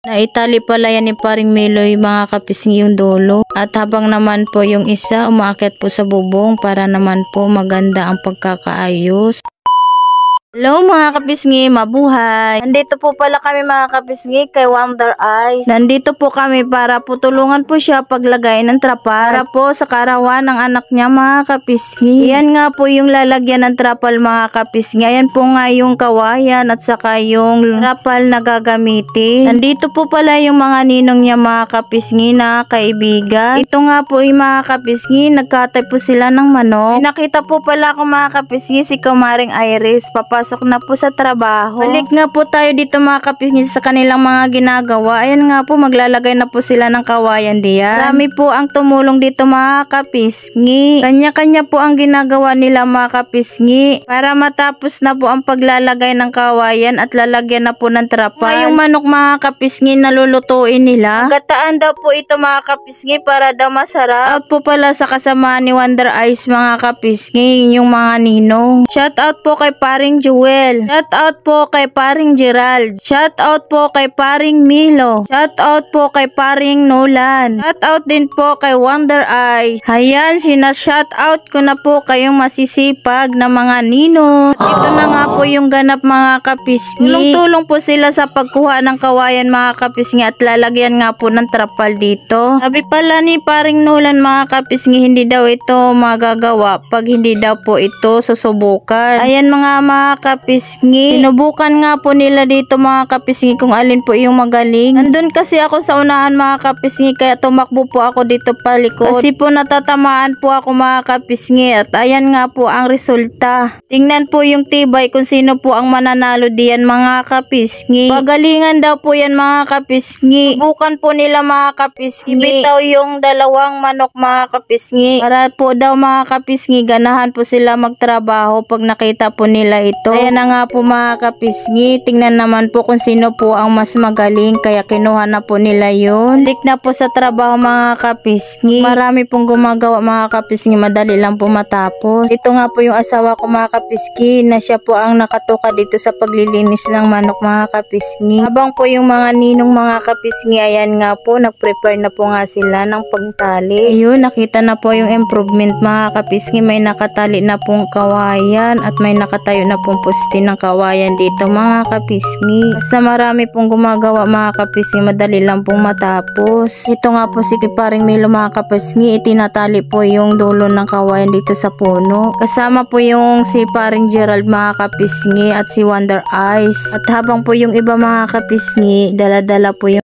Naitali pala yan ni paring Meloy mga kapisngi yung dulo. At habang naman po yung isa umaakyat po sa bubong para naman po maganda ang pagkakaayos. Hello mga kapisngi, mabuhay! Nandito po pala kami mga kapisngi kay Wonder Eyes. Nandito po kami para po tulungan po siya paglagay ng trapal para po sa karawan ng anak niya mga kapisngi. Yan nga po yung lalagyan ng trapal mga kapisngi. Yan po nga yung kawayan at saka yung trapal na gagamitin. Nandito po pala yung mga ninong niya mga kapisngi na kaibigan. Ito nga po yung mga kapisngi, nagkatay po sila ng manok. Nakita po pala ako mga kapisngi si Kumaring Iris. Papasok na po sa trabaho. Balik nga po tayo dito mga kapisngi sa kanilang mga ginagawa. Ayan nga po, maglalagay na po sila ng kawayan diyan. Marami po ang tumulong dito mga kapisngi. Kanya-kanya po ang ginagawa nila mga kapisngi para matapos na po ang paglalagay ng kawayan at lalagyan na po ng trapal. Yung manok mga kapisngi na lulutuin nila. Gataan daw po ito mga kapisngi para daw masarap. Out po pala sa kasama ni Wonder Eyes mga kapisngi, yung mga ninong. Shout out po kay paring Joel. Shout out po kay paring Gerald. Shout out po kay paring Milo. Shout out po kay paring Nolan. Shout out din po kay Wonder Eyes. Ayan, shout out ko na po kayong masisipag na mga ninong. Ito na nga po yung ganap mga kapisngi. Tulong po sila sa pagkuha ng kawayan mga kapisngi at lalagyan nga po ng trapal dito. Sabi pala ni paring Nolan mga kapisngi, hindi daw ito magagawa pag hindi daw po ito susubukan. Ayan mga kapisngi, sinubukan nga po nila dito mga kapisngi kung alin po yung magaling. Nandun kasi ako sa unahan mga kapisngi kaya tumakbo po ako dito palikod. Kasi po natatamaan po ako mga kapisngi at ayan nga po ang resulta. Tingnan po yung tibay kung sino po ang mananalo diyan mga kapisngi. Pagalingan daw po yan mga kapisngi. Subukan po nila mga kapisngi. Ibitaw yung dalawang manok mga kapisngi para po daw mga kapisngi ganahan po sila magtrabaho pag nakita po nila ito. Ayan na nga po mga kapisngi, tingnan naman po kung sino po ang mas magaling kaya kinuha na po nila yun. Balik na po sa trabaho mga kapisngi. Marami pong gumagawa mga kapisngi, madali lang po matapos. Ito nga po yung asawa ko mga kapisngi na siya po ang nakatuka dito sa paglilinis ng manok mga kapisngi. Habang po yung mga ninong mga kapisngi, ayan nga po, nag-prepare na po nga sila ng pagtali. Ayun, nakita na po yung improvement mga kapisngi. May nakatali na pong kawayan at may nakatayo na pong poste ng kawayan dito mga kapisngi. Basta marami pong gumagawa mga kapisngi, madali lang pong matapos. Ito nga po si paring Milo mga kapisngi, itinatali po yung dulo ng kawayan dito sa puno. Kasama po yung si paring Gerald mga kapisngi at si Wonder Eyes. At habang po yung iba mga kapisngi, dala-dala po yung